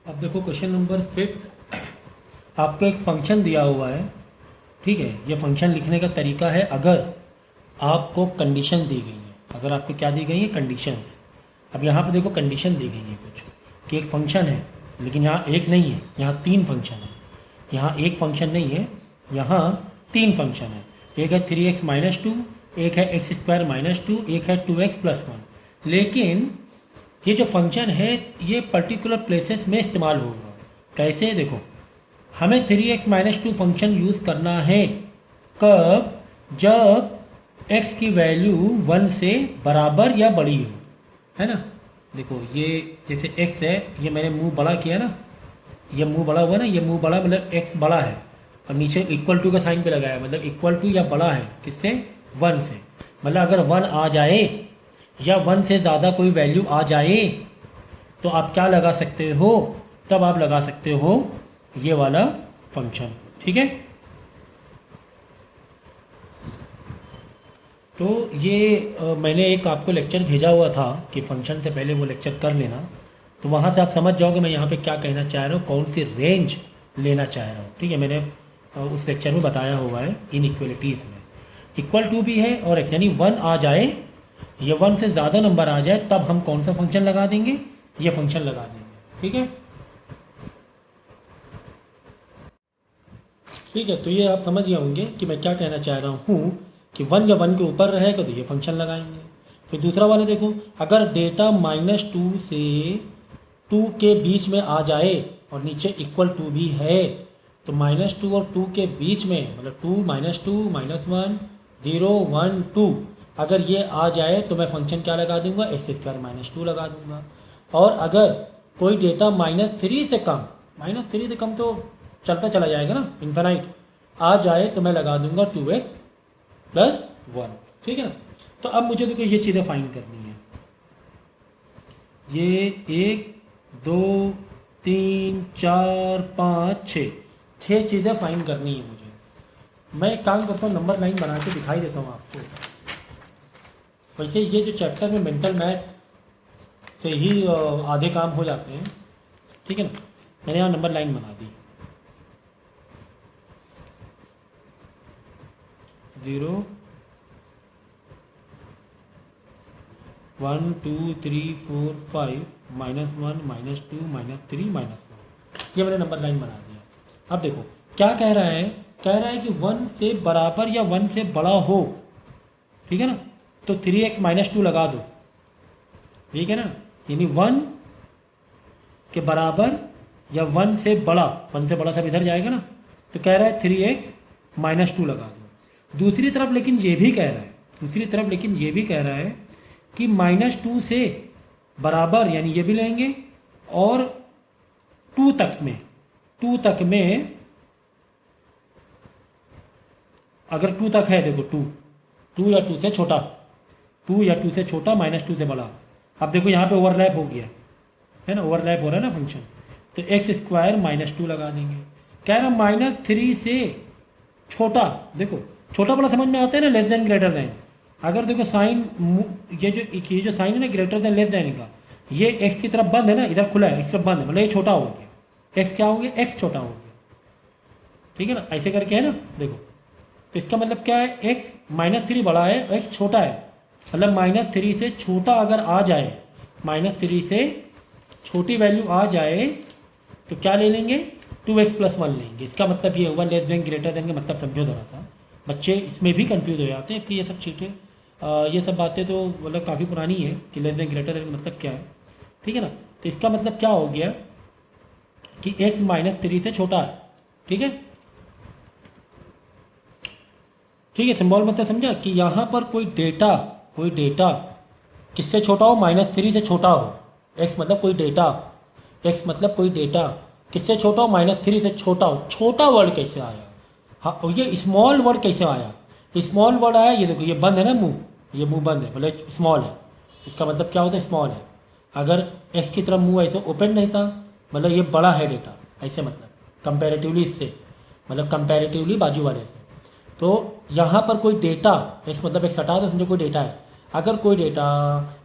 अब देखो question number 5। आपको एक फंक्शन दिया हुआ है, ठीक है। ये फंक्शन लिखने का तरीका है, अगर आपको कंडीशन दी गई है, अगर आपको क्या दी गई है, कंडीशंस। अब यहाँ पे देखो कंडीशन दी गई है कुछ, कि एक फंक्शन है, लेकिन यहाँ एक नहीं है, यहाँ तीन फंक्शन है। यहाँ एक फंक्शन नहीं है, यहाँ तीन फंक्शन है। एक है 3x-2, एक है x² -2, एक है 2x+1। लेकिन ये जो फंक्शन है ये पर्टिकुलर प्लेसेस में इस्तेमाल होगा। कैसे, देखो हमें 3x-2 फंक्शन यूज़ करना है कब, जब x की वैल्यू 1 से बराबर या बड़ी हो, है ना। देखो ये जैसे x है, ये मैंने मुंह बड़ा किया ना, ये मुंह बड़ा हुआ ना, ये मुंह बड़ा मतलब x बड़ा है, और नीचे इक्वल टू का साइन पे लगाया, मतलब इक्वल टू या बड़ा है किससे, 1 से। मतलब अगर 1 आ जाए या 1 से ज़्यादा कोई वैल्यू आ जाए तो आप क्या लगा सकते हो, तब आप लगा सकते हो ये वाला फंक्शन, ठीक है। तो ये मैंने एक आपको लेक्चर भेजा हुआ था कि फंक्शन से पहले वो लेक्चर कर लेना, तो वहाँ से आप समझ जाओगे मैं यहाँ पे क्या कहना चाह रहा हूँ, कौन सी रेंज लेना चाह रहा हूँ, ठीक है। मैंने उस लेक्चर में बताया हुआ है इनइक्वलिटीज़ में। इक्वल टू भी है और एक्स, यानी 1 आ जाए या 1 से ज़्यादा नंबर आ जाए तब हम कौन सा फंक्शन लगा देंगे, ये फंक्शन लगा देंगे, ठीक है। ठीक है, तो ये आप समझ गए होंगे कि मैं क्या कहना चाह रहा हूँ, कि 1 या 1 के ऊपर रहेगा तो ये फंक्शन लगाएंगे। फिर दूसरा वाला देखो, अगर डेटा -2 से 2 के बीच में आ जाए और नीचे इक्वल टू भी है, तो -2 और 2 के बीच में, मतलब 2 -2 -1 0 1 2, अगर ये आ जाए तो मैं फंक्शन क्या लगा दूंगा, x² -2 लगा दूंगा। और अगर कोई डेटा -3 से कम, -3 से कम तो चलता चला जाएगा ना, इन्फिनाइट, आ जाए तो मैं लगा दूंगा 2x+1, ठीक है ना। तो अब मुझे देखो ये चीज़ें फाइंड करनी है, ये 1 2 3 4 5 6 चीज़ें फाइंड करनी है मुझे। मैं एक काम करता हूँ, नंबर लाइन बना के दिखाई देता हूँ आपको। वैसे ये जो चैप्टर में मेंटल मैथ से ही आधे काम हो जाते हैं, ठीक है ना। मैंने यहाँ नंबर लाइन बना दी, 0 1 2 3 4 5 -1 -2 -3 -4, ये मैंने नंबर लाइन बना दिया। अब देखो क्या कह रहा है, कह रहा है कि 1 से बराबर या 1 से बड़ा हो, ठीक है ना, तो 3x-2 लगा दो, ठीक है ना। यानी 1 के बराबर या 1 से बड़ा, 1 से बड़ा सब इधर जाएगा ना, तो कह रहा है 3x-2 लगा दो। दूसरी तरफ लेकिन ये भी कह रहा है, दूसरी तरफ लेकिन ये भी कह रहा है कि -2 से बराबर, यानी ये भी लेंगे, और 2 तक में, 2 तक में, अगर 2 तक है, देखो 2 या 2 से छोटा, 2 या 2 से छोटा, -2 से बड़ा। अब देखो यहाँ पे ओवरलैप हो गया है ना, ओवरलैप हो रहा है ना फंक्शन, तो x² -2 लगा देंगे। कह रहा -3 से छोटा, देखो छोटा बड़ा समझ में आता है ना, लेस देन ग्रेटर देन। अगर देखो साइन, ये जो साइन है ना, ग्रेटर देन लेस देन का, ये x की तरफ बंद है ना, इधर खुला है, इस तरफ बंद है, मतलब ये छोटा हो गया, x क्या हो गया, x छोटा हो गया, ठीक है ना, ऐसे करके है ना। देखो तो इसका मतलब क्या है, x -3 बड़ा है, x छोटा है, मतलब -3 से छोटा अगर आ जाए, -3 से छोटी वैल्यू आ जाए तो क्या ले लेंगे, 2x+1 लेंगे। इसका मतलब ये हुआ लेस देन ग्रेटर देन का मतलब समझो ज़रा सा, बच्चे इसमें भी कंफ्यूज हो जाते हैं कि ये सब चीज़ें, ये सब बातें तो मतलब काफ़ी पुरानी है कि लेस देन ग्रेटर देन का मतलब क्या है, ठीक है ना। तो इसका मतलब क्या हो गया कि x -3 से छोटा है, ठीक है, ठीक है। सिंबल मतलब समझा कि यहाँ पर कोई डेटा किससे छोटा हो, -3 से छोटा हो। x मतलब कोई डेटा, x मतलब कोई डेटा किससे छोटा हो, -3 से छोटा हो। छोटा वर्ड कैसे आया, हाँ, और ये स्मॉल वर्ड कैसे आया, स्मॉल वर्ड आया, ये देखो ये बंद है ना मुंह, ये मुंह बंद है, मतलब स्मॉल है, इसका मतलब क्या होता है, स्मॉल है। अगर x की तरफ मुंह ऐसे ओपन नहीं था, मतलब ये बड़ा है डेटा, ऐसे मतलब कंपैरेटिवली इससे, मतलब कंपैरेटिवली बाजू वाले से। तो यहाँ पर कोई डेटा, x मतलब एक हटा दो, समझो कोई डेटा है, अगर कोई डेटा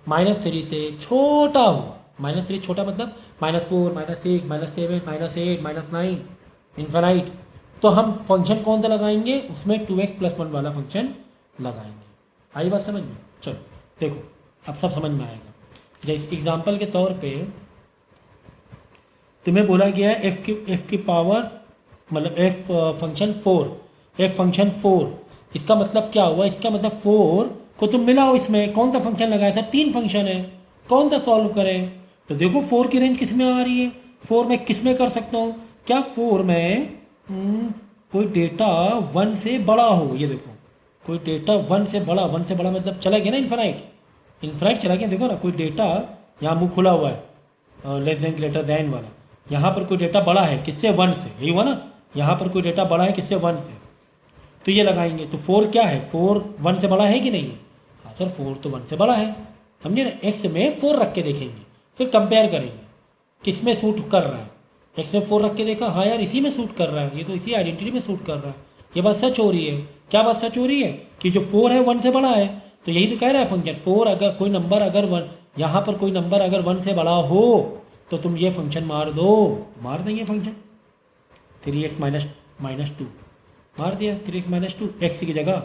-3 से छोटा हुआ, -3 छोटा मतलब -4 -6 -7 -8 -9 इन्फिनाइट। तो हम फंक्शन कौन सा लगाएंगे, उसमें 2x + 1 वाला फंक्शन लगाएंगे। आई बात समझ में? चलो देखो अब सब समझ में आएगा। जैसे एग्जाम्पल के तौर पे तुम्हें बोला गया है f की पावर मतलब f फंक्शन 4। इसका मतलब क्या हुआ, इसका मतलब 4 को तुम मिलाओ, इसमें कौन सा फंक्शन लगाया था, 3 फंक्शन है, कौन सा सॉल्व करें। तो देखो 4 की रेंज किस में आ रही है, 4 में किस में कर सकता हूँ, क्या 4 में कोई डेटा 1 से बड़ा हो। ये देखो कोई डेटा 1 से बड़ा मतलब चला गया ना इन्फिनाइट चला गया। देखो ना कोई डेटा यहाँ मुँह खुला हुआ है लेस देन ग्रेटर देन वाला, यहाँ पर कोई डेटा बड़ा है किससे, 1 से, यही हुआ ना। यहाँ पर कोई डेटा बड़ा है किससे, 1 से, तो ये लगाएंगे। तो 4 क्या है, 4 1 से बड़ा है कि नहीं है। हाँ सर 4 तो 1 से बड़ा है, समझे ना। एक्स में 4 रख के देखेंगे, फिर कंपेयर करेंगे किस में सूट कर रहा है। एक्स में 4 रख के देखा, हाँ यार इसी में सूट कर रहा है, ये तो इसी आइडेंटिटी में सूट कर रहा है, ये बात सच हो रही है। क्या बात सच हो रही है कि जो 4 है 1 से बड़ा है। तो यही तो कह रहा है फंक्शन, 4 अगर कोई नंबर अगर 1 यहाँ पर कोई नंबर अगर 1 से बड़ा हो तो तुम ये फंक्शन मार दो, मार देंगे फंक्शन 3x - 2 मार दिया, 3x - 2, एक्स की जगह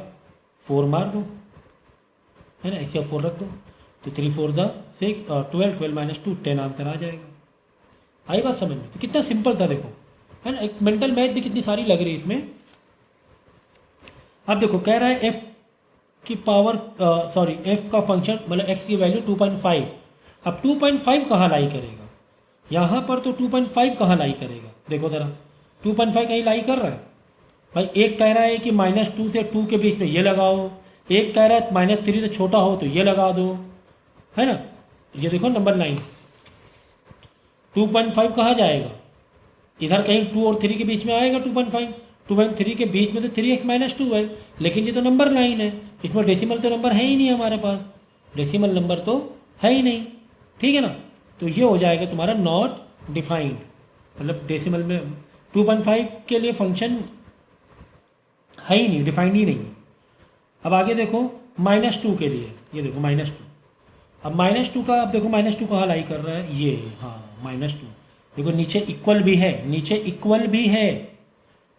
4 मार दो, है ना, एक्स 4 रख दो, तो 3 4 6 12 12 - 2 10 आंसर आ जाएगा। आई बात समझ में? तो कितना सिंपल था देखो, है ना। एक मेंटल मैथ भी कितनी सारी लग रही है इसमें। अब देखो कह रहा है f की पावर f का फंक्शन मतलब x की वैल्यू 2.5। अब 2.5 कहाँ लाई करेगा, यहाँ पर तो 2.5 कहाँ लाई करेगा, देखो ज़रा 2.5 कहीं लाई कर रहा है भाई। एक कह रहा है कि -2 से 2 के बीच में ये लगाओ, एक कह रहा है -3 से छोटा हो तो ये लगा दो, है ना। ये देखो नंबर 9 2.5 कहाँ जाएगा, इधर कहीं 2 और 3 के बीच में आएगा 2.5। 2 और 3 के बीच में तो 3x - 2 है, लेकिन ये तो नंबर 9 है, इसमें डेसिमल तो नंबर है ही नहीं हमारे पास, डेसिमल नंबर तो है ही नहीं, ठीक है ना। तो ये हो जाएगा तुम्हारा नॉट डिफाइंड, मतलब डेसिमल में 2.5 के लिए फंक्शन है ही नहीं, डिफाइंड ही नहीं है। अब आगे देखो -2 के लिए, ये देखो -2। अब -2 का अब देखो -2 कहाँ लाई कर रहा है, ये हाँ -2 देखो नीचे इक्वल भी है, नीचे इक्वल भी है,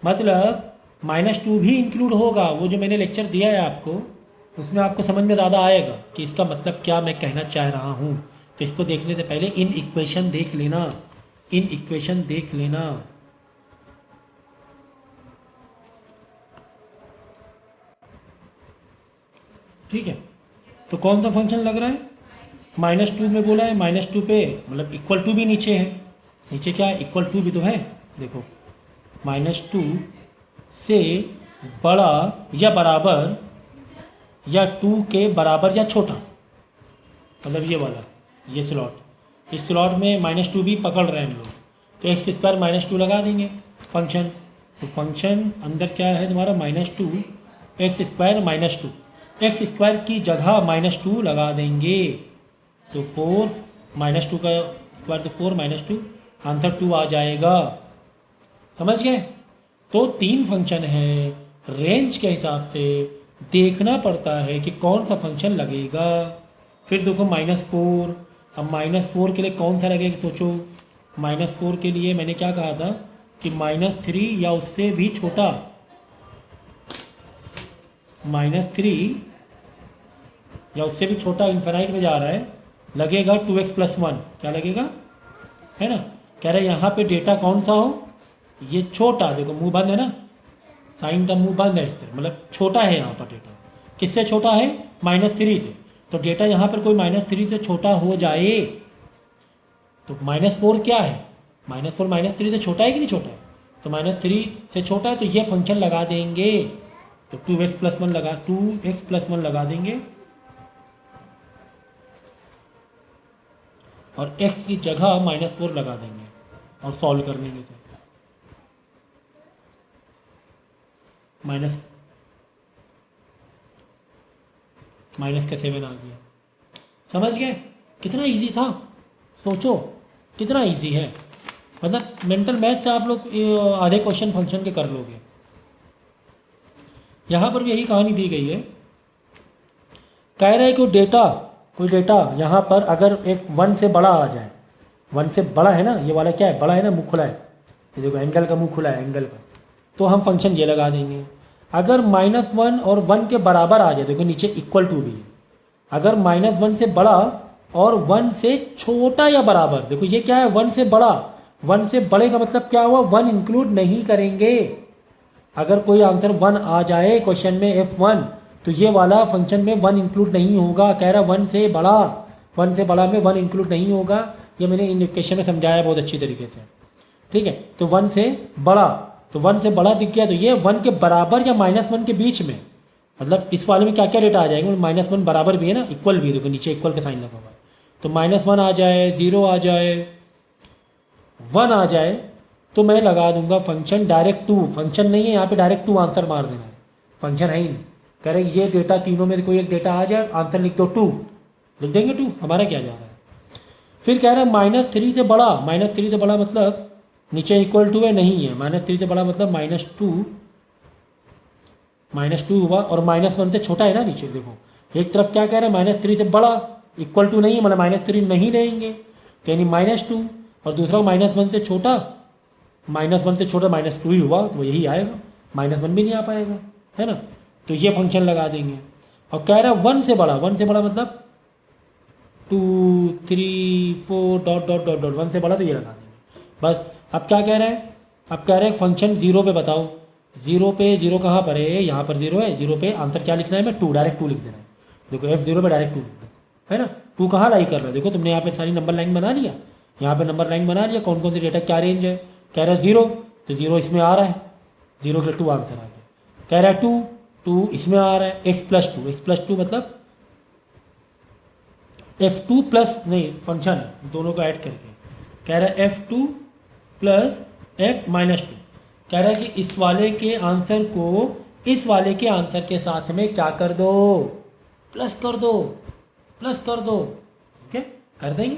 मतलब -2 भी इंक्लूड होगा। वो जो मैंने लेक्चर दिया है आपको उसमें आपको समझ में ज़्यादा आएगा कि इसका मतलब क्या मैं कहना चाह रहा हूँ। तो इसको देखने से पहले इन इक्वेशन देख लेना, इन इक्वेशन देख लेना। ठीक है, तो कौन सा फंक्शन लग रहा है, -2 में बोला है, -2 पे मतलब इक्वल टू भी नीचे है, नीचे क्या है इक्वल टू भी तो है, देखो -2 से बड़ा या बराबर या 2 के बराबर या छोटा, मतलब ये वाला ये स्लॉट, इस स्लॉट में -2 भी पकड़ रहे हैं हम लोग, तो x² - 2 लगा देंगे फंक्शन। तो फंक्शन अंदर क्या है तुम्हारा -2 x² - 2, x² की जगह -2 लगा देंगे, तो 4 -2 का स्क्वायर तो 4 - 2 आंसर 2 आ जाएगा, समझ गए। तो 3 फंक्शन है, रेंज के हिसाब से देखना पड़ता है कि कौन सा फंक्शन लगेगा। फिर देखो -4, अब -4 के लिए कौन सा लगेगा सोचो। -4 के लिए मैंने क्या कहा था कि -3 या उससे भी छोटा, -3 या उससे भी छोटा इन्फिनाइट में जा रहा है, लगेगा 2x + 1, क्या लगेगा, है ना। कह रहे हैं यहाँ पे डेटा कौन सा हो, ये छोटा, देखो मुंह बंद है ना, साइन का मुंह बंद है इस तरह, मतलब छोटा है यहाँ पर डेटा, किससे छोटा है -3 से। तो डेटा यहाँ पर कोई -3 से छोटा हो जाए तो -4 क्या है, -4 -3 से छोटा है कि नहीं छोटा है, तो -3 से छोटा है तो ये फंक्शन लगा देंगे, तो 2x + 1 लगा देंगे और x की जगह -4 लगा देंगे और सॉल्व कर लेंगे इसे। माइनस का 7 आ गया, समझ गए कितना इजी था, सोचो कितना इजी है, मतलब मेंटल मैथ से आप लोग आधे क्वेश्चन फंक्शन के कर लोगे। यहाँ पर भी यही कहानी दी गई है, कह रहे हैं कि कोई डेटा यहाँ पर अगर एक 1 से बड़ा आ जाए, 1 से बड़ा है ना, ये वाला क्या है, बड़ा है ना, मुँह खुला है, ये देखो एंगल का मुँह खुला है, एंगल का, तो हम फंक्शन ये लगा देंगे। अगर -1 और 1 के बराबर आ जाए, देखो नीचे इक्वल टू भी है, अगर -1 से बड़ा और 1 से छोटा या बराबर, देखो ये क्या है, 1 से बड़ा, 1 से बड़े का मतलब क्या हुआ, 1 इंक्लूड नहीं करेंगे। अगर कोई आंसर 1 आ जाए क्वेश्चन में F1, तो ये वाला फंक्शन में 1 इंक्लूड नहीं होगा। कह रहा 1 से बड़ा, 1 से बड़ा में 1 इंक्लूड नहीं होगा। ये मैंने इन क्वेश्चन में समझाया बहुत अच्छी तरीके से, ठीक है। तो 1 से बड़ा, तो 1 से बड़ा दिख गया, तो ये 1 के बराबर या -1 के बीच में, मतलब इस वाले में क्या क्या डेटा आ जाएगा, -1 बराबर भी है ना, इक्वल भी, देखो नीचे इक्वल का साइन लगा हुआ है, तो -1 आ जाए, 0 आ जाए, 1 आ जाए, तो मैं लगा दूंगा फंक्शन डायरेक्ट 2, फंक्शन नहीं है यहाँ पे, डायरेक्ट 2 आंसर मार देना है, फंक्शन है ही नहीं। कह रहे ये डेटा तीनों में कोई एक डेटा आ जाए, आंसर लिख दो 2, लिख देंगे 2, हमारा क्या जा रहा है। फिर कह रहा है -3 से बड़ा, -3 से बड़ा मतलब नीचे इक्वल टू है, नहीं है, -3 से बड़ा मतलब -2 हुआ, और -1 से छोटा है ना नीचे, देखो एक तरफ क्या कह रहे हैं, -3 से बड़ा, इक्वल टू नहीं है, मतलब -3 नहीं लेंगे, तो यानी -2, और दूसरा -1 से छोटा, -1 से छोटा -2 ही हुआ, तो यही आएगा, -1 भी नहीं आ पाएगा, है ना, तो ये फंक्शन लगा देंगे। और कह रहा है 1 से बड़ा, 1 से बड़ा मतलब 2 3 4 डॉट डॉट डॉट डॉट, 1 से बड़ा, तो ये लगा देंगे बस। अब क्या कह रहे हैं, अब कह रहे हैं फंक्शन 0 पे बताओ, 0 पे, 0 कहाँ पर है, यहाँ पर 0 है, 0 पे आंसर क्या लिखना है, मैं 2, डायरेक्ट 2 लिख देना है, देखो F0 पे डायरेक्ट 2 लिख दो, है ना। 2 कहाँ लाई कर रहा है, देखो तुमने यहाँ पे सारी नंबर लाइन बना लिया, यहाँ पे नंबर लाइन बना लिया, कौन कौन सी डेटा क्या रेंज है, कह रहा है 0, तो 0 इसमें आ रहा है, 0 के 2 आंसर आ गया। कह रहा है 2 इसमें आ रहा है, x+2 मतलब F2 प्लस, नहीं फंक्शन दोनों को ऐड करके, कह रहा है F2 प्लस F-2, कह रहा है कि इस वाले के आंसर को इस वाले के आंसर के साथ में क्या कर दो, प्लस कर दो, प्लस कर दो, ओके कर देंगे।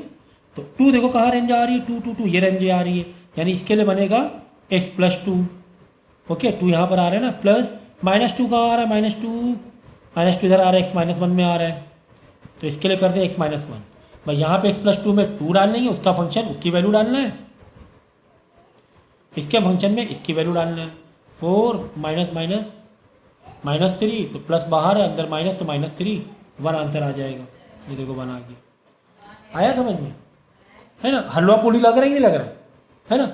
तो 2 देखो कहाँ रेंज आ रही है, 2 2 2 ये रेंज आ रही है, यानी इसके लिए बनेगा x+2, ओके 2 यहाँ पर आ रहा है ना, प्लस -2 कहाँ आ रहा है, -2 इधर आ रहा है, x-1 में आ रहा है, तो इसके लिए कर दे x-1, भाई यहाँ पे x+2 में 2 डालना है, उसका फंक्शन उसकी वैल्यू डालना है, इसके फंक्शन में इसकी वैल्यू डालना है, 4 -3, तो प्लस बाहर है, अंदर माइनस, तो -3, 1 आंसर आ जाएगा, ये देखो 1 आ गया। आया समझ में, है ना। हलवा पूड़ी लग रहा है, नहीं लग रहा है ना,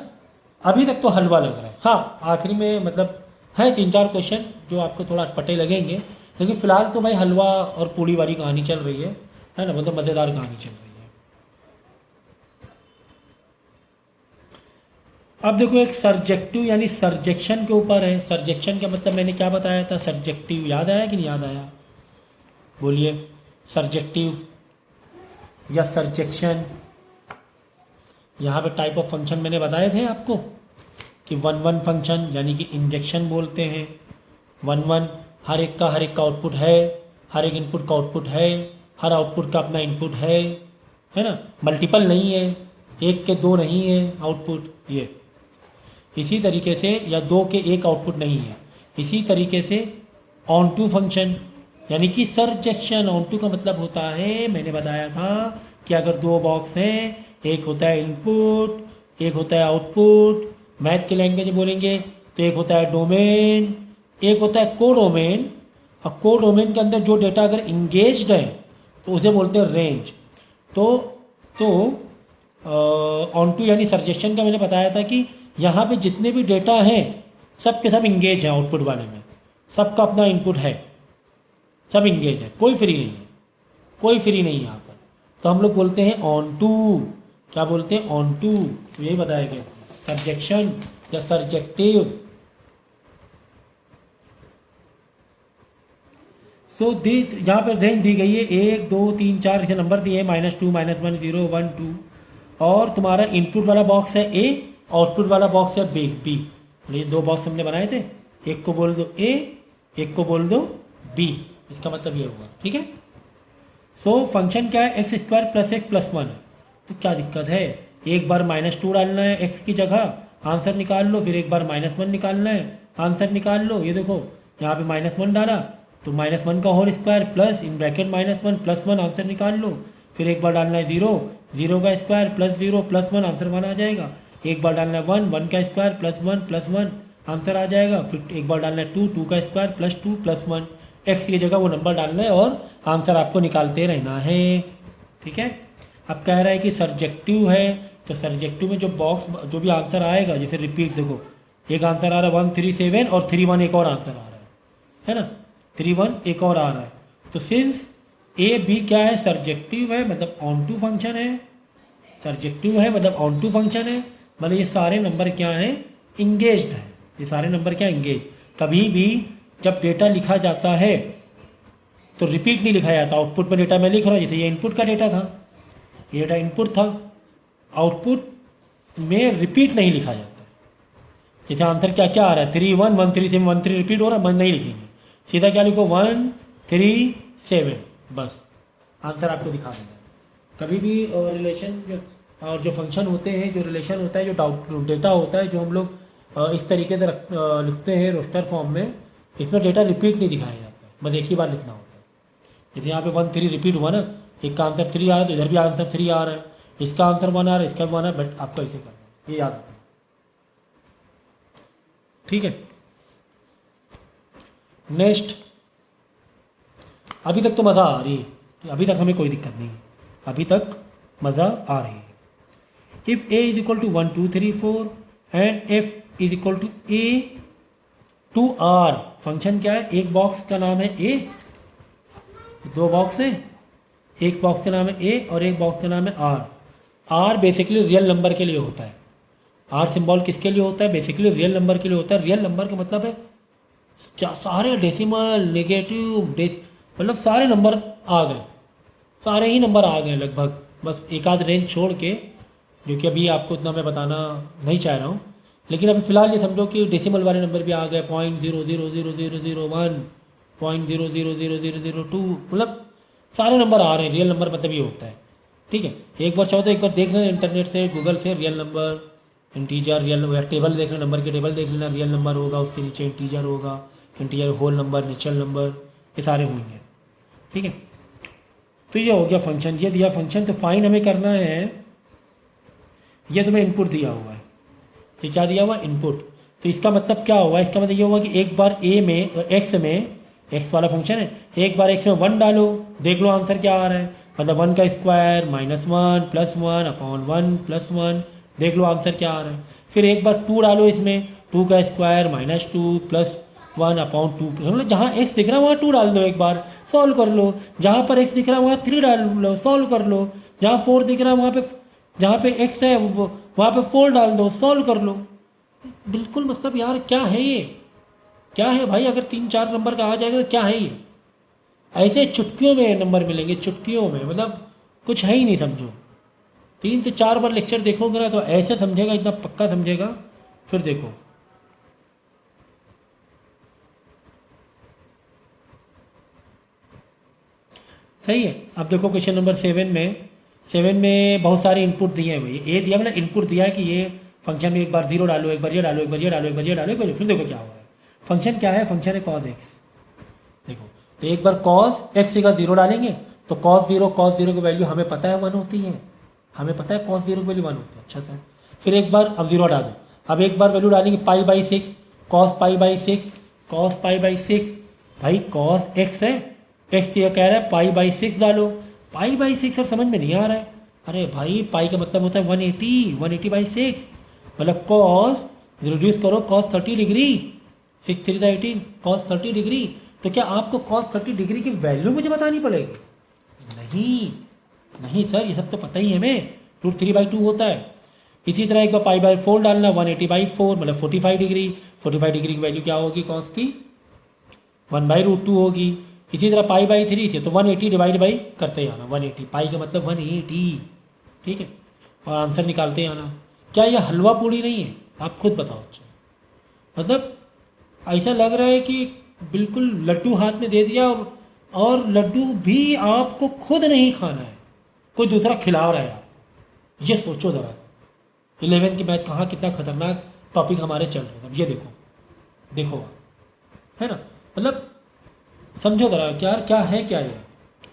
अभी तक तो हलवा लग रहा है। हाँ आखिरी में मतलब है 3-4 क्वेश्चन जो आपको थोड़ा अटपटे लगेंगे, लेकिन फिलहाल तो भाई हलवा और पूड़ी वाली कहानी चल रही है ना, मतलब मज़ेदार कहानी चल रही है। अब देखो एक सरजेक्टिव यानी सरजेक्शन के ऊपर है। सरजेक्शन का मतलब मैंने क्या बताया था, सरजेक्टिव याद आया कि नहीं याद आया, बोलिए। सरजेक्टिव या सरजेक्शन, यहाँ पे टाइप ऑफ फंक्शन मैंने बताए थे आपको कि 1 फंक्शन यानी कि इंजेक्शन बोलते हैं। 1 हर एक का आउटपुट है, हर एक इनपुट का आउटपुट है, हर आउटपुट का अपना इनपुट है ना, मल्टीपल नहीं है, 1 के 2 नहीं है आउटपुट, ये इसी तरीके से, या 2 के 1 आउटपुट नहीं है। इसी तरीके से ऑन टू फंक्शन यानी कि सरजेक्शन, ऑन टू का मतलब होता है, मैंने बताया था कि अगर 2 बॉक्स हैं, एक होता है इनपुट, एक होता है आउटपुट, मैथ के लैंग्वेज बोलेंगे तो एक होता है डोमेन, एक होता है कोडोमेन, और कोडोमेन के अंदर जो डेटा अगर इंगेज्ड है तो उसे बोलते हैं रेंज। तो ऑन टू यानी सरजेक्शन का मैंने बताया था कि यहाँ पे जितने भी डेटा हैं सब के सब इंगेज हैं, आउटपुट वाले में सबका अपना इनपुट है, सब इंगेज है, कोई फ्री नहीं है, कोई फ्री नहीं है यहाँ पर, तो हम लोग बोलते हैं ऑन टू। क्या बोलते हैं, ऑन टू, तो यही बताया गया सरजेक्शन या सरजेक्टिव। सो दिस यहाँ पर रेंज दी गई है 1 2 3 4 ऐसे नंबर दिए हैं, -2 -1 0 1 2, और तुम्हारा इनपुट वाला बॉक्स है A, आउटपुट वाला बॉक्स है B। ये 2 बॉक्स हमने बनाए थे, एक को बोल दो A, एक को बोल दो B, इसका मतलब ये हुआ, ठीक है। सो फंक्शन क्या है, x² + x + 1, तो क्या दिक्कत है, एक बार -2 डालना है x की जगह, आंसर निकाल लो, फिर एक बार -1 निकालना है, आंसर निकाल लो। ये देखो यहाँ पे -1 डाला तो -1 का whole square plus in bracket -1 + 1 answer निकाल लो, फिर एक बार डालना है ज़ीरो, ज़ीरो का square plus zero plus one, answer one आ जाएगा। एक बार डालना है वन, वन का स्क्वायर प्लस वन आंसर आ जाएगा। फिर एक बार डालना है टू, टू का स्क्वायर प्लस वन, एक्स की जगह वो नंबर डालना है और आंसर आपको निकालते रहना है। ठीक है। अब कह रहा है कि सर्जेक्टिव है, तो सर्जेक्टिव में जो बॉक्स जो भी आंसर आएगा, जैसे रिपीट देखो, एक आंसर आ रहा है 137 और 31 एक और आंसर आ रहा है ना, 31 एक और आ रहा है। तो सिंस ए बी क्या है, सर्जेक्टिव है मतलब ऑन टू फंक्शन है, सर्जेक्टिव है मतलब ऑन टू फंक्शन है, मतलब ये सारे नंबर क्या हैं, इंगेज्ड है। ये सारे नंबर क्या इंगेज। कभी भी जब डेटा लिखा जाता है तो रिपीट नहीं लिखा जाता। आउटपुट में डेटा मैं लिख रहा हूँ, जैसे ये इनपुट का डेटा था, ये डेटा इनपुट था, आउटपुट में रिपीट नहीं लिखा जाता। जैसे आंसर क्या क्या आ रहा है, 31 137 13 रिपीट हो रहा है, मन नहीं लिखेंगे, सीधा क्या लिखो 137 बस, आंसर आपको दिखा देगा। कभी भी रिलेशन और जो फंक्शन होते हैं, जो रिलेशन होता है, जो डेटा होता है, जो हम लोग इस तरीके से लिखते हैं रोस्टर फॉर्म में, इसमें डेटा रिपीट नहीं दिखाया जाता है, बस एक ही बार लिखना होता है। जैसे यहाँ पे 1 3 रिपीट हुआ ना, एक का आंसर 3 आ रहा है तो इधर भी आंसर 3 आ रहा है, इसका आंसर 1 आ रहा है, इसका 1 आ रहा है, बट आपको ऐसे करना है, ये याद रखना। ठीक है। नेक्स्ट, अभी तक तो मज़ा आ रही है, अभी तक हमें कोई दिक्कत नहीं है, अभी तक मज़ा आ रही है। If A is equal to 1 2 3 4 and f is equal to A to R, function क्या है, एक बॉक्स का नाम है ए, दो बॉक्स है, एक बॉक्स का नाम है ए और एक बॉक्स का नाम है R. R basically real number के लिए होता है, आर सिंबल किसके लिए होता है, बेसिकली रियल नंबर के लिए होता है। रियल नंबर का मतलब है सारे डेसिमल नेगेटिव मतलब सारे नंबर आ गए, सारे ही नंबर आ गए लगभग, बस एक आध रेंज छोड़ के, जो कि अभी आपको उतना मैं बताना नहीं चाह रहा हूँ, लेकिन अभी फ़िलहाल ये समझो कि डेसिमल वाले नंबर भी आ गए, 0.0000001, 0.0000002, मतलब सारे नंबर आ रहे हैं। रियल नंबर मतलब ये होता है। ठीक है। एक बार चाहो तो एक बार देख लेना इंटरनेट से, गूगल से, real number, integer, real number, table देख लेना, नंबर की टेबल देख लेना, रियल नंबर होगा, उसके नीचे इंटीजर होगा, integer whole number, natural number, ये सारे होंगे। ठीक है। तो ये हो गया फंक्शन, ये दिया फंक्शन, तो फाइन हमें करना है, ये तुम्हें इनपुट दिया हुआ है, ये क्या दिया हुआ, इनपुट। तो इसका मतलब क्या होगा, इसका मतलब ये होगा कि एक बार ए में एक्स वाला फंक्शन है, एक बार एक्स में 1 डालो, देख लो आंसर क्या आ रहा है, मतलब 1 का स्क्वायर -1 +1 अपॉन 1 +1, देख लो आंसर क्या आ रहा है। फिर एक बार 2 डालो इसमें, 2 का स्क्वायर -2 +1 अपॉन 2, मतलब जहाँ एक्स दिख रहा है वहाँ 2 डाल दो, एक बार सॉल्व कर लो, जहाँ पर एक्स दिख रहा है वहाँ 3 डाल लो, सॉल्व कर लो, जहाँ 4 दिख रहा है वहाँ पे, जहाँ पे एक्स है वहाँ पे 4 डाल दो, सॉल्व कर लो। बिल्कुल मतलब यार क्या है ये, क्या है भाई, अगर 3 4 नंबर का आ जाएगा तो क्या है ये, ऐसे चुटकियों में नंबर मिलेंगे, चुटकियों में, मतलब कुछ है ही नहीं समझो। 3 से 4 बार लेक्चर देखोगे ना तो ऐसे समझेगा, इतना पक्का समझेगा। फिर देखो सही है। अब देखो क्वेश्चन नंबर 7 में बहुत सारे इनपुट दिए हैं भाई, ए दिया मतलब इनपुट दिया है कि ये फंक्शन में एक बार 0 डालो, एक बार ये डालो, एक बार ये डालो, एक बार ये डालो, एक बार फिर देखो क्या हो रहा है। फंक्शन क्या है, फंक्शन है कॉस एक्स। देखो तो एक बार कॉस एक्स का 0 डालेंगे तो कॉस 0 की वैल्यू हमें पता है 1 होती है, हमें पता है कॉस 0 की वैल्यू 1 होती है। अच्छा सर, फिर एक बार अब 0 हटा दो, अब एक बार वैल्यू डालेंगे π/6, कॉस π/6, भाई कॉस एक्स है, एक्स क्या कह रहा है π/6 डालो, π/6 सर समझ में नहीं आ रहा है। अरे भाई पाई का मतलब होता है 180/6, मतलब कॉस रिड्यूस करो कॉस 30 डिग्री, 6 3 18 कॉस 30 डिग्री। तो क्या आपको कॉस 30 डिग्री की वैल्यू मुझे बतानी पड़ेगी? नहीं सर, ये सब तो पता ही है हमें, √3/2 होता है। इसी तरह एक बार π/4 डालना, 180/4 मतलब 45 डिग्री, 45 डिग्री की वैल्यू क्या होगी कॉस की, 1/√2 होगी। इसी तरह π/3 से तो 180 डिवाइड बाई करते ही आना, 180, पाई का मतलब 180, ठीक है, और आंसर निकालते ही आना। क्या यह हलवा पूड़ी नहीं है? आप खुद बताओ। अच्छा मतलब ऐसा लग रहा है कि बिल्कुल लड्डू हाथ में दे दिया और लड्डू भी आपको खुद नहीं खाना है, कोई दूसरा खिला रहा है आपको। ये सोचो ज़रा, 11 की मैथ कहाँ कितना खतरनाक टॉपिक हमारे चल रहे हैं। अब ये देखो है ना, मतलब समझो ज़रा क्या है क्या ये।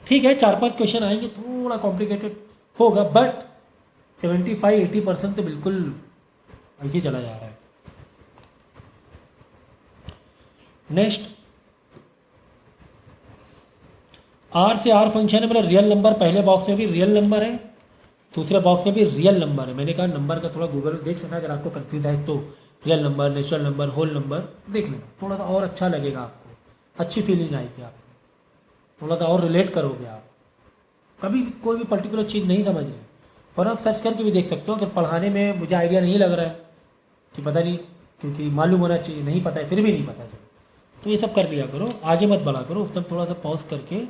ठीक है 4-5 क्वेश्चन आएंगे, थोड़ा कॉम्प्लिकेटेड होगा, बट 75-80% तो बिल्कुल ऐसे चला जा रहा है। नेक्स्ट, आर से आर फंक्शन है, मतलब रियल नंबर, पहले बॉक्स में भी रियल नंबर है, दूसरे बॉक्स में भी रियल नंबर है। मैंने कहा नंबर का थोड़ा गूगल देख लेना, अगर आपको कंफ्यूज है तो real number, natural number, whole number देख लेना, थोड़ा सा और अच्छा लगेगा आपको, अच्छी फीलिंग आएगी आपको, थोड़ा सा और रिलेट करोगे आप। कभी भी कोई भी पर्टिकुलर चीज़ नहीं समझ रहे और आप सर्च करके भी देख सकते हो। अगर पढ़ाने में मुझे आइडिया नहीं लग रहा है कि पता नहीं, क्योंकि मालूम होना चाहिए, नहीं पता है फिर भी नहीं पता चले, तो ये सब कर लिया करो, आगे मत बढ़ा करो, उस टाइम थोड़ा सा पॉज करके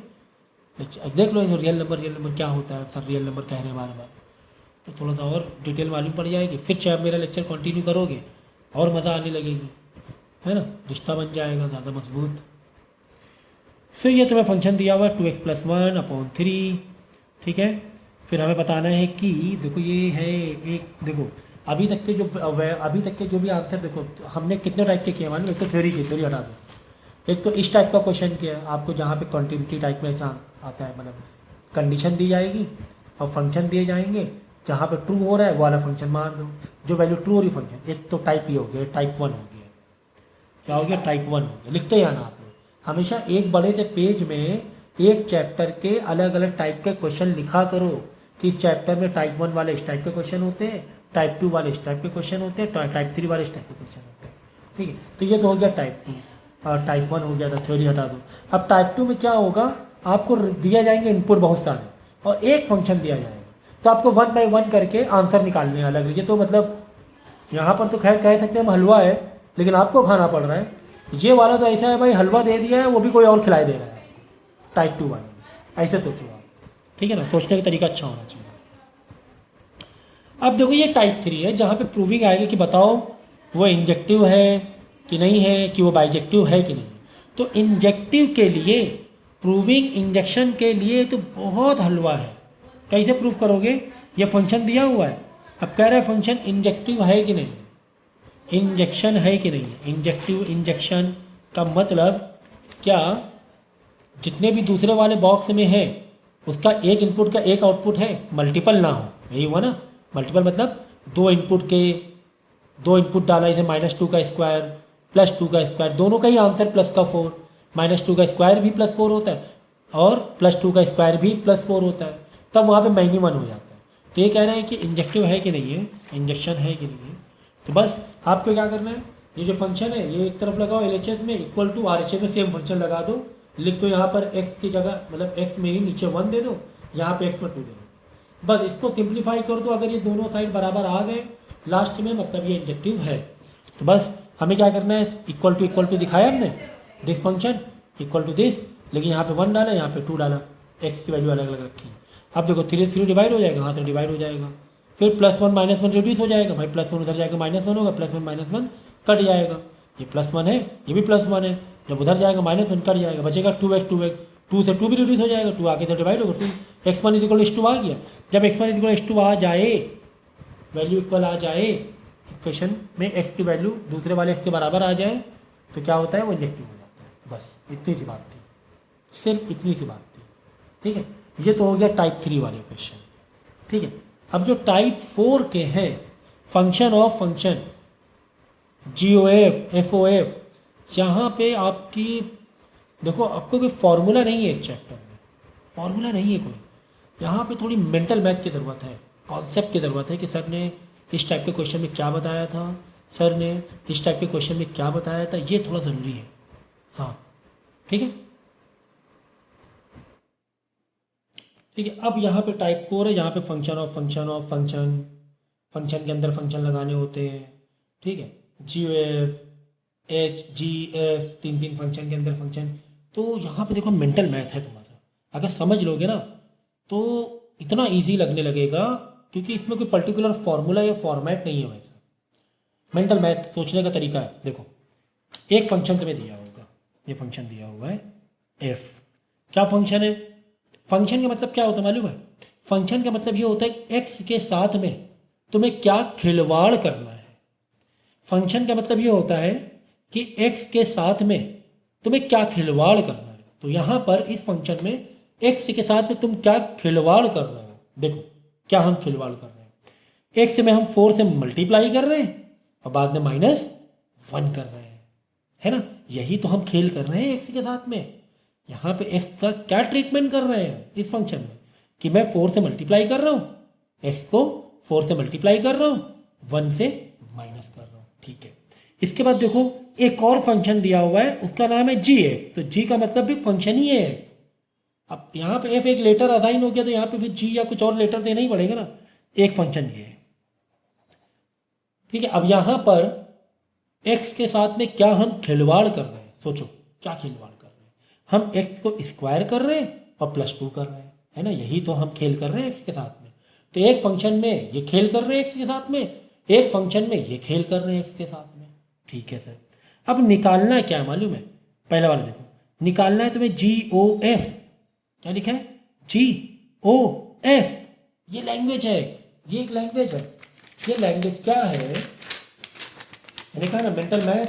देख लो रियल नंबर क्या होता है, सर रियल नंबर कह रहे हैं बार बार, तो थोड़ा सा और डिटेल मालूम पड़ जाएगी। फिर चाहे आप मेरा लेक्चर कंटिन्यू करोगे और मज़ा आने लगेगी, है ना, रिश्ता बन जाएगा ज़्यादा मजबूत। सो ये तुम्हें फंक्शन दिया हुआ है 2x+1/3, ठीक है। फिर हमें बताना है कि देखो ये है एक, देखो अभी तक के जो भी आंसर देखो हमने कितने टाइप के किए मालूम, एक तो थ्योरी की, थ्योरी हटा दो, एक तो इस टाइप का क्वेश्चन किया आपको जहाँ पे कंटिन्यूटी टाइप में ऐसा आता है, मतलब कंडीशन दी जाएगी और फंक्शन दिए जाएंगे, जहाँ पे ट्रू हो रहा है वो वाला फंक्शन मार दो, जो वैल्यू ट्रू हो रही फंक्शन। एक तो टाइप ये हो गया, टाइप 1 हो गया, क्या हो गया, टाइप 1 हो गया। लिखते हैं ना आप लोग हमेशा एक बड़े से पेज में एक चैप्टर के अलग अलग टाइप के क्वेश्चन लिखा करो, कि इस चैप्टर में टाइप 1 वाले इस टाइप के क्वेश्चन होते हैं, टाइप 2 वाले इस टाइप के क्वेश्चन होते हैं, टाइप 3 वाले इस टाइप के क्वेश्चन होते हैं, ठीक है। तो ये तो हो गया टाइप 2, और टाइप 1 हो गया था, थ्योरी हटा दो। अब टाइप 2 में क्या होगा, आपको दिया जाएंगे इनपुट बहुत सारे और एक फंक्शन दिया जाएगा, तो आपको 1 बाय 1 करके आंसर निकालने अलग। ये तो मतलब यहाँ पर तो खैर कह सकते हैं हम हलवा है, लेकिन आपको खाना पड़ रहा है। ये वाला तो ऐसा है भाई, हलवा दे दिया है वो भी कोई और खिलाए दे रहा है आपको, टाइप 2 वाले में ऐसे सोचो आप, ठीक है ना, सोचने का तरीका अच्छा होना चाहिए। अब देखो ये टाइप 3 है, जहाँ पे प्रूविंग आएगी कि बताओ वो इंजेक्टिव है कि नहीं है, कि वो बाइजेक्टिव है कि नहीं। तो इंजेक्टिव के लिए, प्रूविंग इंजेक्शन के लिए तो बहुत हलवा है। कैसे प्रूव करोगे, ये फंक्शन दिया हुआ है, अब कह रहे हैं फंक्शन इंजेक्टिव है कि नहीं, इंजेक्शन है कि नहीं। इंजेक्टिव, इंजेक्शन का मतलब क्या, जितने भी दूसरे वाले बॉक्स में है उसका एक इनपुट का एक आउटपुट है, मल्टीपल ना हो, यही हुआ ना। मल्टीपल मतलब दो इनपुट डाला, इसे -2 का स्क्वायर +2 का स्क्वायर, दोनों का ही आंसर प्लस का 4, -2 का स्क्वायर भी +4 होता है और +2 का स्क्वायर भी +4 होता है, तब वहाँ पे मैक्सिमम हो जाता है। तो ये कह रहे हैं कि इंजेक्टिव है कि नहीं है, इंजेक्शन है कि नहीं है। तो बस आपको क्या करना है, ये जो फंक्शन है ये एक तरफ लगाओ LHS में, इक्वल टू RHS में सेम फंक्शन लगा दो, लिख दो यहाँ पर x की जगह, मतलब x में ही नीचे 1 दे दो, यहाँ पे x में 2 दे दो, बस इसको सिंप्लीफाई कर दो। अगर ये दोनों साइड बराबर आ गए लास्ट में, मतलब ये इंजेक्टिव है। तो बस हमें क्या करना है, इक्वल टू दिखाया हमने, this function equal to this, लेकिन यहाँ पे 1 डाला, यहाँ पे 2 डाला, x की वैल्यू अलग अलग रखी। अब देखो 3 डिवाइड हो जाएगा, यहाँ से डिवाइड हो जाएगा, फिर +1 -1 रिड्यूस हो जाएगा, भाई +1 उधर जाएगा -1 होगा, +1 -1 कट जाएगा, ये +1 है, ये भी +1 है, जब उधर जाएगा -1 कट जाएगा, बचेगा 2x 2 से 2 भी रिड्यूस हो जाएगा, 2 आगे से डिवाइड होगा, 2 x1 = 2 आ गया। जब x1 = 2 आ जाए, वैल्यू इक्वल आ जाए, इक्वेशन में x की वैल्यू दूसरे वाले x के बराबर आ जाए, तो क्या होता है, वो इंजेक्टिव हो जाता है। बस इतनी सी बात थी, सिर्फ इतनी सी बात थी, ठीक है। ये तो हो गया टाइप 3 वाले क्वेश्चन, ठीक है। अब जो टाइप 4 के हैं, function of function, GOF FOF, यहाँ पे आपकी देखो, आपको कोई फॉर्मूला नहीं है इस चैप्टर में, फॉर्मूला नहीं है कोई, यहाँ पे थोड़ी मेंटल मैथ की ज़रूरत है, कॉन्सेप्ट की ज़रूरत है कि सर ने इस टाइप के क्वेश्चन में क्या बताया था, सर ने इस टाइप के क्वेश्चन में क्या बताया था, ये थोड़ा ज़रूरी है। हाँ ठीक है, ठीक है। अब यहाँ पे टाइप 4 है, यहाँ पे फंक्शन ऑफ फंक्शन, फंक्शन के अंदर फंक्शन लगाने होते हैं, ठीक है। GOF HGF, 3 फंक्शन के अंदर फंक्शन। तो यहाँ पे देखो मेंटल मैथ है थोड़ा सा, अगर समझ लोगे ना तो इतना इजी लगने लगेगा, क्योंकि इसमें कोई पर्टिकुलर फॉर्मूला या फॉर्मेट नहीं है वैसा, मेंटल मैथ सोचने का तरीका है। देखो एक फंक्शन तुम्हें दिया होगा, ये फंक्शन दिया हुआ है f, क्या फंक्शन है, फंक्शन का मतलब क्या होता है मालूम है, फंक्शन का मतलब ये होता है x के साथ में तुम्हें क्या खिलवाड़ करना है। फंक्शन का मतलब ये होता है कि x के साथ में तुम्हें क्या खिलवाड़ करना है। तो यहाँ पर इस फंक्शन में एक्स के साथ में तुम क्या खिलवाड़ कर रहे हो। देखो क्या हम खिलवाड़ कर रहे हैं, एक्स में हम 4 से मल्टीप्लाई कर रहे हैं और बाद में -1 कर रहे हैं, है ना। यही तो हम खेल कर रहे हैं एक्स के साथ में। यहाँ पे एक्स का क्या ट्रीटमेंट कर रहे हैं इस फंक्शन में कि मैं 4 से मल्टीप्लाई कर रहा हूँ, एक्स को 4 से मल्टीप्लाई कर रहा हूँ, 1 से माइनस कर रहा हूँ, ठीक है। इसके बाद देखो एक और फंक्शन दिया हुआ है, उसका नाम है जी एक्स। तो जी का मतलब भी फंक्शन ही है। अब यहाँ पे एफ एक लेटर असाइन हो गया तो यहाँ पे फिर जी या कुछ और लेटर देना ही पड़ेगा ना। एक फंक्शन ये है, ठीक है। अब यहाँ पर एक्स के साथ में क्या हम खिलवाड़ कर रहे हैं, सोचो क्या खिलवाड़ कर रहे हैं। हम एक्स को स्क्वायर कर रहे हैं और +2 कर रहे हैं, है ना। यही तो हम खेल कर रहे हैं एक्स के साथ में। तो एक फंक्शन में ये खेल कर रहे हैं एक्स के साथ में, एक फंक्शन में ये खेल कर रहे हैं एक्स के साथ में, ठीक है सर। अब निकालना क्या है मालूम है, पहला वाला देखो, निकालना है तुम्हें GOF। क्या लिखा है, GOF। ये लैंग्वेज है, ये एक लैंग्वेज है। ये लैंग्वेज क्या है, मैंने कहा ना मेंटल मैथ,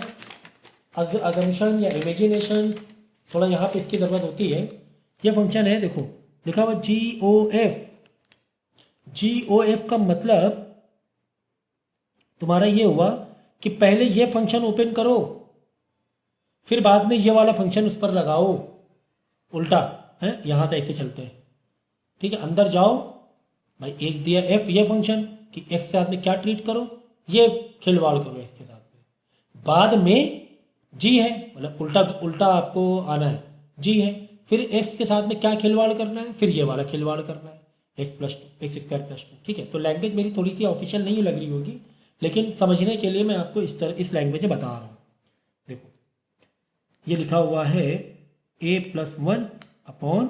अजम्पशन या इमेजिनेशन, थोड़ा यहाँ पे इसकी ज़रूरत होती है। ये फंक्शन है, देखो लिखा हुआ GOF। GOF का मतलब तुम्हारा ये हुआ कि पहले ये फंक्शन ओपन करो, फिर बाद में ये वाला फंक्शन उस पर लगाओ, उल्टा है, यहाँ से ऐसे चलते हैं, ठीक है। अंदर जाओ भाई, एक दिया एफ ये फंक्शन कि एक्स के साथ में क्या ट्रीट करो, ये खिलवाड़ करो एक्स के साथ में। बाद में जी है, मतलब उल्टा उल्टा आपको आना है, जी है, फिर एक्स के साथ में क्या खिलवाड़ करना है, फिर ये वाला खिलवाड़ करना है, x+2 ठीक है। तो लैंग्वेज मेरी थोड़ी सी ऑफिशियल नहीं लग रही होगी, लेकिन समझने के लिए मैं आपको इस तरह इस लैंग्वेज में बता रहा हूँ। देखो ये लिखा हुआ है a+1/4,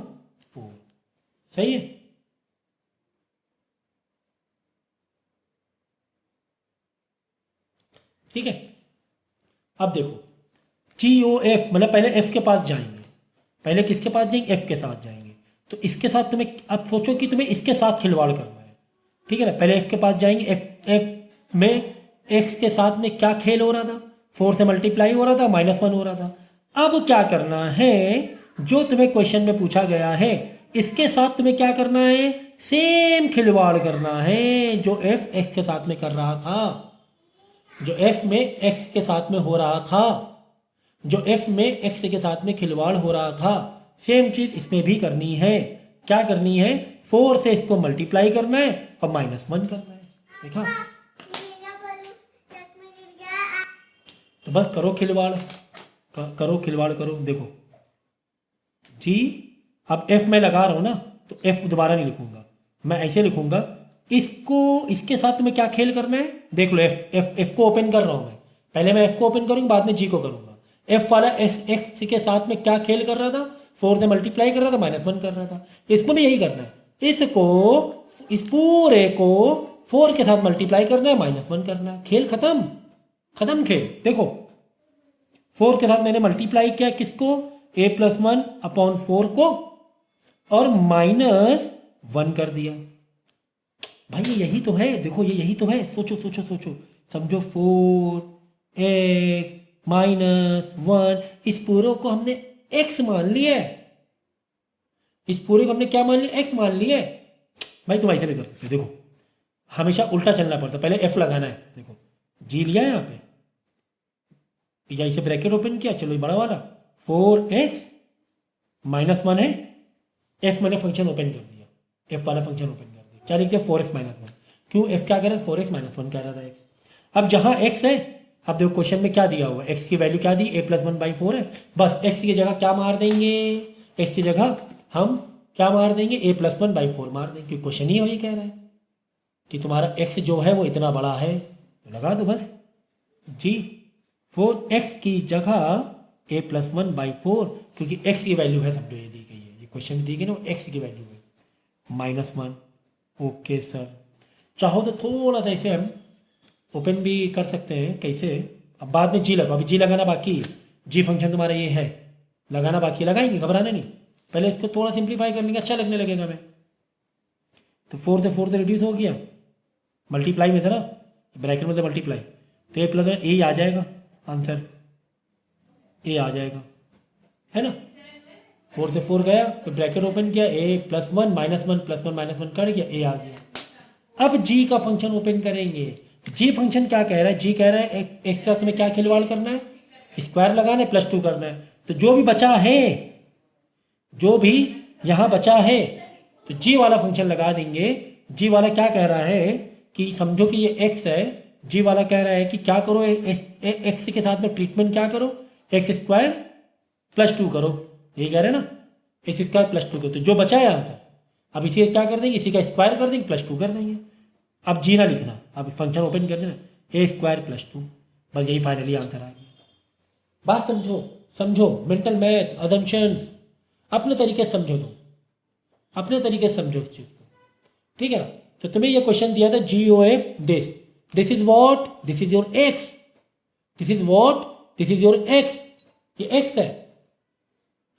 सही है। ठीक है। अब देखो GOF मतलब पहले f के पास जाएंगे, पहले किसके पास जाएंगे, f के साथ जाएंगे। तो इसके साथ तुम्हें अब सोचो कि तुम्हें इसके साथ खिलवाड़ करना है, ठीक है ना। पहले f के पास जाएंगे, f में x के साथ में क्या खेल हो रहा था, 4 से मल्टीप्लाई हो रहा था, -1 हो रहा था। अब क्या करना है, जो तुम्हें क्वेश्चन में पूछा गया है इसके साथ तुम्हें क्या करना है, सेम खिलवाड़ करना है जो f x के साथ में कर रहा था, जो f में x के साथ में हो रहा था, जो f में x के साथ में खिलवाड़ हो रहा था, सेम चीज इसमें भी करनी है। क्या करनी है, 4 से इसको मल्टीप्लाई करना है और -1 करना है, देखा। तो बस करो खिलवाड़, करो खिलवाड़ करो। देखो जी, अब f मैं लगा रहा हूं ना, तो f दोबारा नहीं लिखूंगा, मैं ऐसे लिखूंगा। इसको इसके साथ तुम्हें क्या खेल करना है, देख लो f को ओपन कर रहा हूं मैं, पहले मैं f को ओपन करूंगा, बाद में g को करूंगा। f वाला x के साथ में क्या खेल कर रहा था, 4 से मल्टीप्लाई कर रहा था, -1 कर रहा था। इसको भी यही करना है, इसको इस पूरे को 4 के साथ मल्टीप्लाई करना है, -1 करना है, खेल खत्म, खत्म खेल। देखो 4 के साथ मैंने मल्टीप्लाई किया किसको, a+1/4 को, और -1 कर दिया। भाई ये यही तो है, देखो ये यही तो है, सोचो सोचो सोचो, समझो 4x -1, इस पूरे को हमने x मान लिया है, इस पूरे को हमने क्या मान लिया, x मान लिया है। भाई तुम ऐसे भी कर सकते हो, देखो हमेशा उल्टा चलना पड़ता है, पहले f लगाना है। देखो g लिया है यहाँ पे, या इसे ब्रैकेट ओपन किया, चलो ये बड़ा वाला 4x -1 है, f मैंने फंक्शन ओपन कर दिया, f वाला फंक्शन ओपन कर दिया, क्या लिख दिया 4x -1। क्यों, f क्या कह रहा था, 4x -1 कह रहा था x। अब जहाँ x है, अब देखो क्वेश्चन में क्या दिया हुआ है, x की वैल्यू क्या दी, a+1/4 है, बस x की जगह क्या मार देंगे, x की जगह हम क्या मार देंगे, a+1/4 मार देंगे, क्योंकि क्वेश्चन ही वही कह रहा है कि तुम्हारा x जो है वो इतना बड़ा है, तो लगा दो बस जी, 4x की जगह a+1/4, क्योंकि x की वैल्यू है, समझो ये दी गई है, ये क्वेश्चन में दी गई ना, x की वैल्यू है -1। ओके सर, चाहो तो थोड़ा सा इसे हम ओपन भी कर सकते हैं, कैसे, अब बाद में जी लगाओ, अभी जी लगाना बाकी है, जी फंक्शन तुम्हारा ये है, लगाना बाकी, लगाएंगे, घबराना नहीं, पहले इसको थोड़ा सिंप्लीफाई कर लेंगे, अच्छा लगने लगेगा हमें। तो 4 से 4 से रिड्यूस हो गया, मल्टीप्लाई में था ना, ब्रैकेट में से मल्टीप्लाई, तो a+1 ए आ जाएगा, आंसर ए आ जाएगा, है ना। 4 से 4 गया, फिर ब्रैकेट ओपन किया, a plus one minus one plus one minus one cut गया, a आ गया। अब g का फंक्शन ओपन करेंगे। g फंक्शन क्या कह रहा है, g कह रहा है एक साथ में क्या खिलवाड़ करना है, स्क्वायर लगाना है, प्लस 2 करना है। तो जो भी बचा है, जो भी यहाँ बचा है, तो g वाला फंक्शन लगा देंगे। g वाला क्या कह रहा है कि समझो कि ये x है, g वाला कह रहा है कि क्या करो, x के साथ में ट्रीटमेंट क्या करो, एक्स स्क्वायर प्लस 2 करो, यही कह रहे हैं ना, एक्स स्क्वायर प्लस 2 करो। तो जो बचा है आंसर, अब इसे क्या कर देंगे, इसी का स्क्वायर कर देंगे, प्लस 2 कर देंगे। अब जी ना लिखना, अब फंक्शन ओपन कर देना, ए स्क्वायर प्लस 2, बस यही फाइनली आंसर आ गया। बात समझो, समझो, मेंटल मैथ, अजम्पशंस अपने तरीके से समझो, तुम अपने तरीके से समझो इस चीज़ को, ठीक है। तो तुम्हें ये क्वेश्चन दिया था GOF this is what, this is your x, this is what, this is your x, ये एक्स है,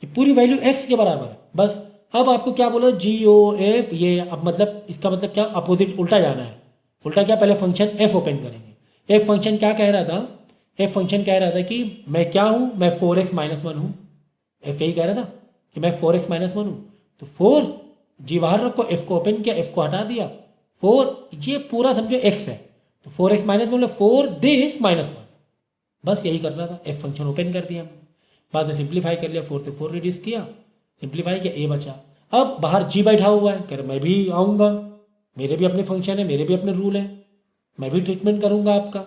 ये पूरी वैल्यू एक्स के बराबर है। बस अब आपको क्या बोला, GOF, ये अब मतलब इसका मतलब क्या, अपोजिट उल्टा जाना है। उल्टा क्या, पहले फंक्शन f ओपन करेंगे। f फंक्शन क्या कह रहा था, f फंक्शन कह रहा था कि मैं क्या हूँ, मैं 4x माइनस वन हूँ। f यही कह रहा था कि मैं 4x माइनस वन हूँ। तो 4 जी बाहर रखो, f को ओपन किया, f को हटा दिया, 4 ये पूरा समझो x है, तो 4x minus one, 4 this minus one, बस यही करना था। f फंक्शन ओपन कर दिया हमने, बाद में सिंप्लीफाई कर लिया, 4 से 4 रिड्यूस किया, सिंप्लीफाई किया, a बचा। अब बाहर g बैठा हुआ है, कह रहे मैं भी आऊँगा, मेरे भी अपने फंक्शन है, मेरे भी अपने रूल हैं, मैं भी ट्रीटमेंट करूँगा आपका।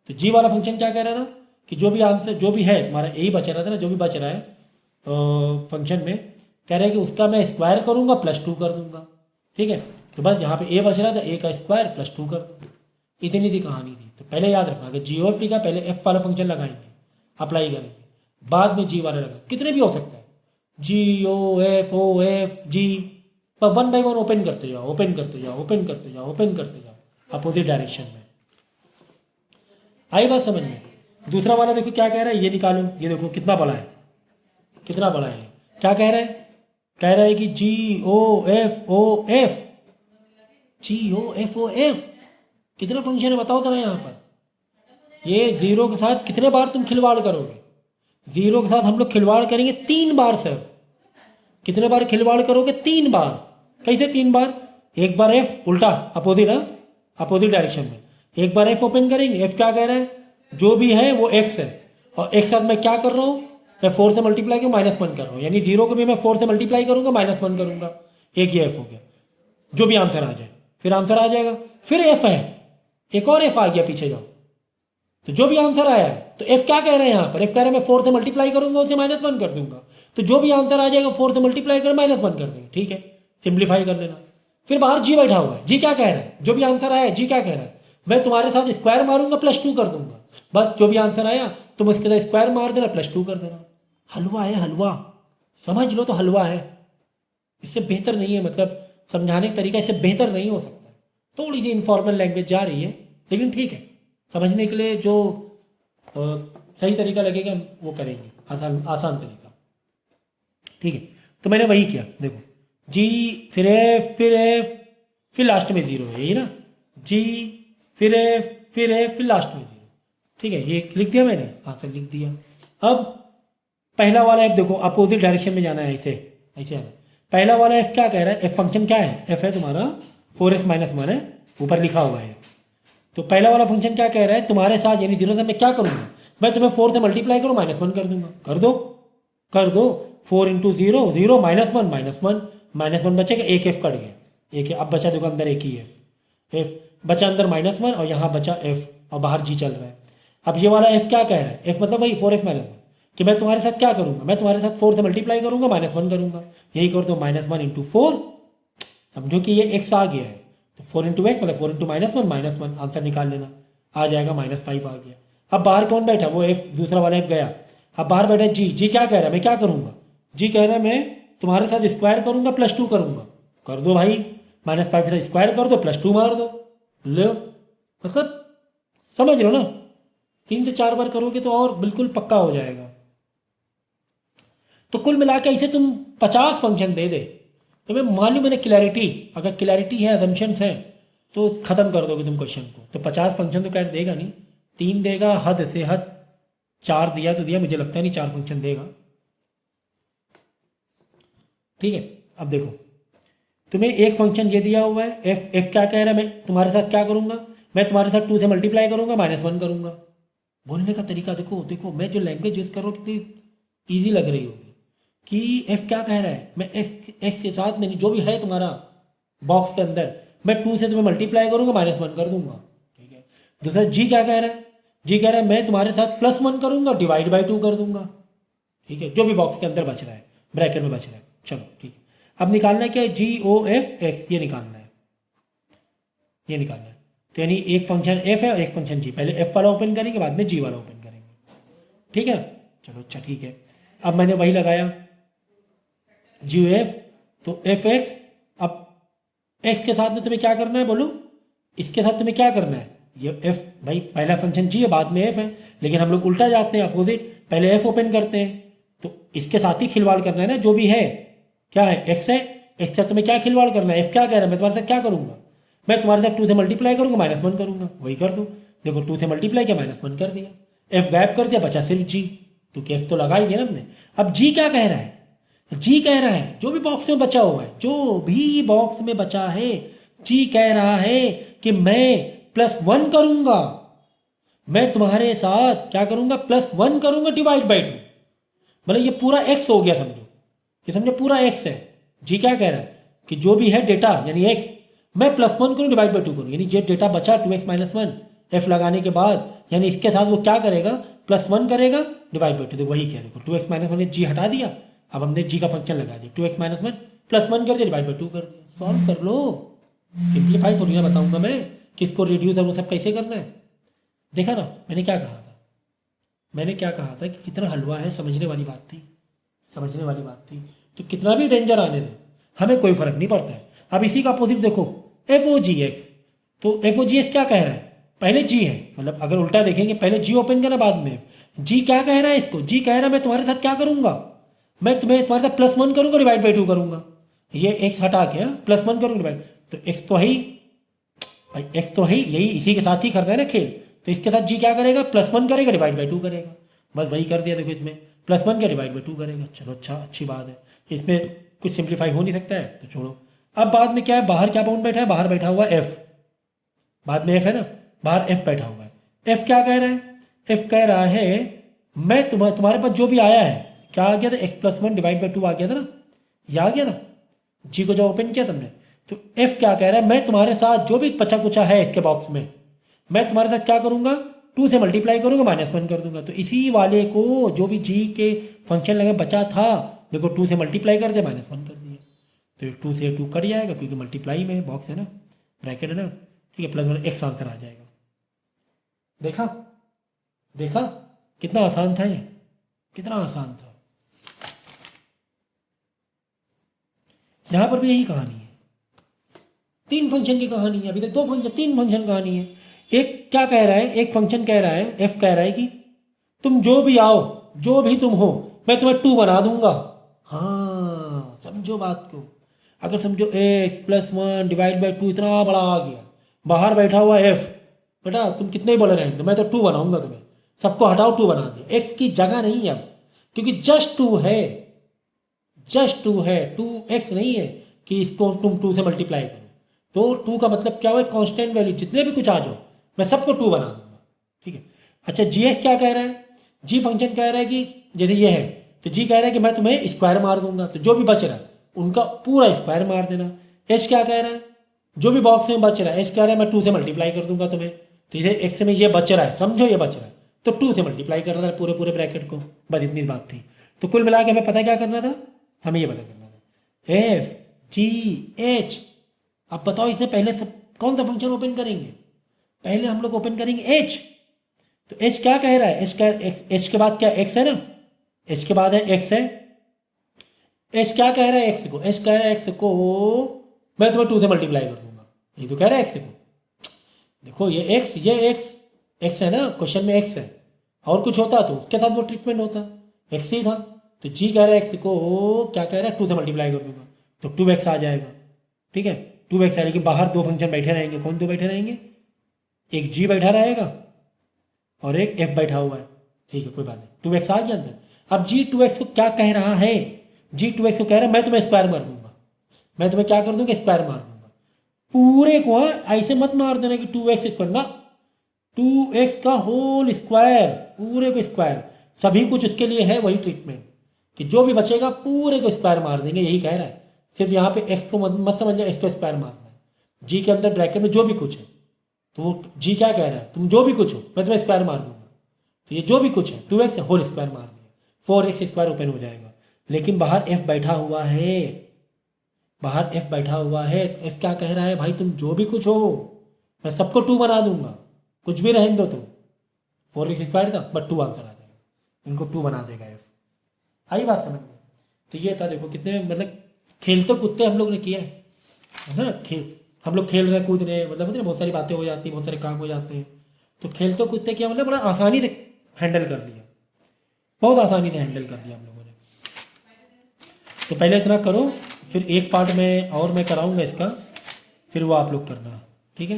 तो g वाला फंक्शन क्या कह रहा था कि जो भी आंसर, जो भी है तुम्हारा a बच रहा था ना, जो भी बच रहा है फंक्शन में, कह रहा है कि उसका मैं स्क्वायर करूँगा, प्लस 2 कर दूँगा, ठीक है। तो बस यहाँ पे a बच रहा था, a का स्क्वायर प्लस 2 कर दूँगा, इतनी सी कहानी थी। तो पहले याद रखना कि GOF का पहले f वाला फंक्शन लगाएंगे, अप्लाई करेंगे, बाद में g वाला लगा, कितने भी हो सकता है, GOF OF G, पर 1 बाई 1 ओपन करते जाओ, ओपन करते जाओ, ओपन करते जाओ, ओपन करते जाओ, अपोजिट डायरेक्शन में। आई बात समझ में। दूसरा वाला देखो क्या कह रहा है, ये निकालो, ये देखो कितना बड़ा है, कितना बड़ा है, क्या कह रहा है, कह रहा है कि GOF OF कितना फंक्शन है बताओ जरा यहाँ पर। ये जीरो के साथ कितने बार तुम खिलवाड़ करोगे, जीरो के साथ हम लोग खिलवाड़ करेंगे 3 बार सर। कितने बार खिलवाड़ करोगे, 3 बार। कैसे 3 बार, एक बार f उल्टा अपोजिट, अपोजिट डायरेक्शन में, एक बार f ओपन करेंगे, f क्या कह रहा है, जो भी है वो x है, और एक साथ मैं क्या कर रहा हूँ, मैं 4 से मल्टीप्लाई कर -1 कर रहा हूँ, यानी जीरो को भी मैं 4 से मल्टीप्लाई करूँगा, -1 करूँगा, एक ये f हो गया, जो भी आंसर आ जाए, फिर आंसर आ जाएगा, फिर f है, एक और f आ गया, पीछे जाओ, तो जो भी आंसर आया है, तो f क्या कह रहे हैं यहाँ पर, f कह रहे हैं मैं 4 से मल्टीप्लाई करूंगा, उसे -1 कर दूंगा, तो जो भी आंसर आ जाएगा 4 से मल्टीप्लाई कर -1 कर देंगे, ठीक है, सिंप्लीफाई कर लेना। फिर बाहर g बैठा हुआ है, g क्या कह रहा है, जो भी आंसर आया g क्या कह रहा है, मैं तुम्हारे साथ स्क्वायर मारूंगा, +2 कर दूंगा, बस जो भी आंसर आया तुम उसके साथ स्क्वायर मार देना, +2 कर देना। हलवा है, हलवा समझ लो, तो हलवा है, इससे बेहतर नहीं है, मतलब समझाने का तरीका इससे बेहतर नहीं हो सकता। थोड़ी सी इनफॉर्मल लैंग्वेज जा रही है, लेकिन ठीक है, समझने के लिए जो सही तरीका लगेगा वो करेंगे, आसान आसान तरीका, ठीक है। तो मैंने वही किया, देखो जी फिर एफ फिर एफ फिर लास्ट में 0 है, यही ना, जी फिर एफ फिर एफ फिर लास्ट में 0, ठीक है, ये लिख दिया मैंने, आंसर लिख दिया। अब पहला वाला एफ देखो, अपोजिट डायरेक्शन में जाना है, ऐसे ऐसे आना। पहला वाला एफ क्या कह रहा है, एफ फंक्शन क्या है, एफ है तुम्हारा 4x - 1 है, ऊपर लिखा हुआ है। तो पहला वाला फंक्शन क्या कह रहा है, तुम्हारे साथ यानी 0 से मैं क्या करूँगा, मैं तुम्हें 4 से मल्टीप्लाई करूँ, -1 कर दूंगा, कर दो, कर दो, 4 × 0 0 -1 -1 बचेगा, एक f कट गया, एक अब बचा देखो अंदर एक ही f बचा अंदर -1 और यहाँ बचा f और बाहर g चल रहा है। अब ये वाला f क्या कह रहा है, f मतलब वही 4x - 1 कि मैं तुम्हारे साथ क्या करूँगा, मैं तुम्हारे साथ 4 से मल्टीप्लाई करूँगा, -1 करूँगा, यही कर दो, -1 × 4, समझो कि ये x आ गया है, तो 4 × x मतलब 4 × -1 आंसर निकाल लेना, आ जाएगा, -5 आ गया। अब बाहर कौन बैठा, वो f दूसरा वाला f गया, अब बाहर बैठा g क्या कह रहा है, मैं क्या करूँगा, g कह रहा है मैं तुम्हारे साथ स्क्वायर करूँगा, +2 करूँगा, कर दो भाई, -5 से स्क्वायर कर दो, +2 मार दो, लो, मतलब समझ लो ना, 3 से 4 बार करोगे तो और बिल्कुल पक्का हो जाएगा। तो कुल मिला के इसे तुम 50 फंक्शन दे दे, तो मैं मालूम है ना क्लैरिटी, अगर क्लैरिटी है, अजम्पशंस है, तो ख़त्म कर दोगे तुम क्वेश्चन को। तो 50 फंक्शन तो क्या देगा नहीं, 3 देगा, हद से हद 4 दिया तो दिया, मुझे लगता है नहीं 4 फंक्शन देगा। ठीक है। अब देखो तुम्हें एक फंक्शन ये दिया हुआ है एफ क्या कह रहा है, मैं तुम्हारे साथ क्या करूँगा, मैं तुम्हारे साथ 2 से मल्टीप्लाई करूँगा -1 करूँगा। बोलने का तरीका देखो देखो, मैं जो लैंग्वेज यूज़ कर रहा हूँ कितनी ईजी लग रही होगी कि एफ क्या कह रहा है, मैं एक्स के साथ में जो भी है तुम्हारा बॉक्स के अंदर, मैं 2 से तुम्हें मल्टीप्लाई करूँगा -1 कर दूंगा। ठीक है। दूसरा जी क्या कह रहा है, जी कह रहा है मैं तुम्हारे साथ +1 करूँगा डिवाइड बाई 2 कर दूंगा। ठीक है, जो भी बॉक्स के अंदर बच रहा है, ब्रैकेट में बच रहा है। चलो ठीक है, अब निकालना है क्या है, GOF(x), ये निकालना है, ये निकालना है। तो यानी एक फंक्शन f है और एक फंक्शन g, पहले f वाला ओपन करेंगे बाद में g वाला ओपन करेंगे। ठीक है, चलो अच्छा ठीक है। अब मैंने वही लगाया GOF, तो fx, अब x के साथ में तुम्हें क्या करना है बोलो, इसके साथ तुम्हें क्या करना है, ये f भाई पहला फंक्शन g है बाद में f है, लेकिन हम लोग उल्टा जाते हैं अपोजिट, पहले f ओपन करते हैं, तो इसके साथ ही खिलवाड़ करना है ना, जो भी है क्या है x है, x से तुम्हें क्या खिलवाड़ करना है, f क्या कह रहा है मैं तुम्हारे साथ क्या करूँगा, मैं तुम्हारे साथ 2 से मल्टीप्लाई करूँगा -1 करूँगा, वही कर दो। देखो 2 से मल्टीप्लाई किया -1 कर दिया, f गायब कर दिया, बचा सिर्फ g, क्योंकि f तो लगा ही दिया ना हमने। अब g क्या कह रहा है, जी कह रहा है जो भी बॉक्स में बचा हुआ है, जो भी बॉक्स में बचा है, जी कह रहा है कि मैं +1 करूंगा, मैं तुम्हारे साथ क्या करूंगा +1 करूंगा डिवाइड बाई 2, मतलब ये पूरा x हो गया समझो, ये समझो पूरा x है। जी क्या कह रहा है कि जो भी है डेटा यानी x, मैं +1 करूँ डिवाइड बाई 2 करूँ, यानी जो डेटा बचा 2x - 1 f लगाने के बाद, यानी इसके साथ वो क्या करेगा +1 करेगा डिवाइड बाई 2। देखो वही क्या, देखो 2x - 1 जी हटा दिया, अब हमने जी का फंक्शन लगा दिया, 2x - 1 +1 कर दिया डिवाइड बाई 2 कर दिया, सॉल्व कर लो। सिंप्लीफाई थोड़ी ना बताऊंगा मैं किसको रिड्यूस और वो सब कैसे करना है। देखा ना मैंने क्या कहा था, मैंने क्या कहा था कि कितना हलवा है, समझने वाली बात थी, समझने वाली बात थी। तो कितना भी डेंजर आने दो हमें कोई फर्क नहीं पड़ता है। अब इसी का अपोजिट देखो FOGX, तो FOGX क्या कह रहा है, पहले जी है, मतलब अगर उल्टा देखेंगे पहले जी ओपन करना बाद में जी क्या कह रहा है, इसको जी कह रहा है मैं तुम्हारे साथ क्या करूंगा, मैं तुम्हारे साथ +1 करूंगा डिवाइड बाई 2 करूंगा, ये x हटा के +1 करूंगा डिवाइड, तो x तो है ही भाई, x तो है ही, यही इसी के साथ ही करना है ना खेल, तो इसके साथ जी क्या करेगा +1 करेगा डिवाइड बाई 2 करेगा, बस वही कर दिया। देखो इसमें +1 का डिवाइड बाई 2 करेगा, चलो अच्छा अच्छी बात है, इसमें कुछ सिंप्लीफाई हो नहीं सकता है तो छोड़ो। अब बाद में क्या है, बाहर क्या बाउंड बैठा है, बाहर बैठा हुआ f, बाद में f है ना, बाहर f बैठा हुआ है। f क्या कह रहा है, f कह रहा है मैं तुम्हारे पास जो भी आया है, क्या आ गया था x+1 डिवाइड बाई 2 आ गया था ना, ये आ गया था जी को जब ओपन किया तुमने, तो f क्या कह रहा है मैं तुम्हारे साथ जो भी बचा कुचा है इसके बॉक्स में, मैं तुम्हारे साथ क्या करूंगा 2 से मल्टीप्लाई करूंगा -1 कर दूंगा। तो इसी वाले को जो भी जी के फंक्शन लगे बचा था, देखो 2 से मल्टीप्लाई कर दिया -1 कर दिया, तो 2 से 2 कट जाएगा क्योंकि मल्टीप्लाई में बॉक्स है ना, ब्रैकेट है ना, ठीक है, +1 x आंसर आ जाएगा। देखा देखा कितना आसान था, ये कितना आसान था। यहाँ पर भी यही कहानी है, 3 फंक्शन की कहानी है, अभी तक 2 फंक्शन 3 फंक्शन कहानी है। एक क्या कह रहा है, एक फंक्शन कह रहा है f कह रहा है कि तुम जो भी आओ जो भी तुम हो मैं तुम्हें 2 बना दूंगा। हाँ समझो बात को, अगर समझो x+1 डिवाइड बाई 2 इतना बड़ा आ गया, बाहर बैठा हुआ f, बेटा तुम कितने ही बड़े रहेंगे मैं तो 2 बनाऊंगा तुम्हें, सबको हटाओ 2 बना दिया, x की जगह नहीं है अब, क्योंकि जस्ट 2 है, जस्ट 2 है, 2x नहीं है कि इसको तुम 2 से मल्टीप्लाई करो। तो 2 का मतलब क्या हुआ, कांस्टेंट वैल्यू जितने भी कुछ आ जाओ मैं सबको 2 बना दूंगा। ठीक है, अच्छा GX क्या कह रहा है, जी फंक्शन कह रहा है कि यदि ये है तो जी कह रहा है कि मैं तुम्हें स्क्वायर मार दूंगा, तो जो भी बच रहा है उनका पूरा स्क्वायर मार देना। H क्या कह रहा है, जो भी बॉक्स में बच रहा है H कह रहा है मैं 2 से मल्टीप्लाई कर दूंगा तुम्हें, तो इसे x में ये बच रहा है, समझो ये बच रहा है, तो 2 से मल्टीप्लाई कर रहा था पूरे पूरे ब्रैकेट को, बस इतनी बात थी। तो कुल मिला के हमें पता क्या करना था, हमें ये पता करना था FGH। अब बताओ इसमें पहले सब कौन सा फंक्शन ओपन करेंगे, पहले हम लोग ओपन करेंगे H, तो H क्या कह रहा है, H के बाद क्या x है ना, H के बाद है x है, H क्या कह रहा है x को, H कह रहा है x को मैं तुम्हें 2 से मल्टीप्लाई कर दूंगा, ये तो कह रहा है x को। देखो ये x है ना, क्वेश्चन में x है, और कुछ होता तो उसके साथ वो ट्रीटमेंट होता, x ही था, तो जी कह रहा है x को क्या कह रहा है 2 से मल्टीप्लाई कर दूंगा, तो 2x आ जाएगा। ठीक है 2x आएगा, लेकिन बाहर 2 फंक्शन बैठे रहेंगे, कौन 2 बैठे रहेंगे, एक g बैठा रहेगा और एक f बैठा हुआ है। ठीक है कोई बात नहीं, 2x आ गया अंदर। अब g 2x को क्या कह रहा है, जी 2x को कह रहा है मैं तुम्हें स्क्वायर मार दूंगा, मैं तुम्हें क्या कर दूंगा, स्क्वायर मार दूंगा। पूरे को ऐसे मत मार देना कि 2x स्क्वायर ना, 2x का होल स्क्वायर, पूरे को स्क्वायर, सभी कुछ उसके लिए है वही ट्रीटमेंट कि जो भी बचेगा पूरे को स्क्वायर मार देंगे, यही कह रहा है। सिर्फ यहाँ पे x को मत समझना, x को स्क्वायर मारना है। जी के अंदर ब्रैकेट में जो भी कुछ है, तो वो जी क्या कह रहा है, तुम जो भी कुछ हो मैं तुम्हें स्क्वायर मार दूंगा। तो ये जो भी कुछ है 2x होल स्क्वायर मार दिया, 4x स्क्वायर ओपन हो जाएगा। लेकिन बाहर f बैठा हुआ है, बाहर f बैठा हुआ है, तो f क्या कह रहा है, भाई तुम जो भी कुछ हो मैं सबको 2 बना दूंगा, कुछ भी रहने दो तुम। 4x स्क्वायर था बट 2 आंसर आ जाएगा, इनको 2 बना देगा f। आई बात समझ में? तो ये था, देखो कितने मतलब खेलते कूदते हम लोग ने किया है ना, हम लोग खेल रहे कूद रहे, मतलब बहुत सारी बातें हो जाती हैं, बहुत सारे काम हो जाते हैं। तो खेलते कूदते किया मतलब बड़ा आसानी से हैंडल कर लिया, बहुत आसानी से हैंडल कर लिया हम लोगों ने। तो पहले इतना करो, फिर एक पार्ट में और मैं कराऊंगा इसका, फिर वो आप लोग करना, ठीक है।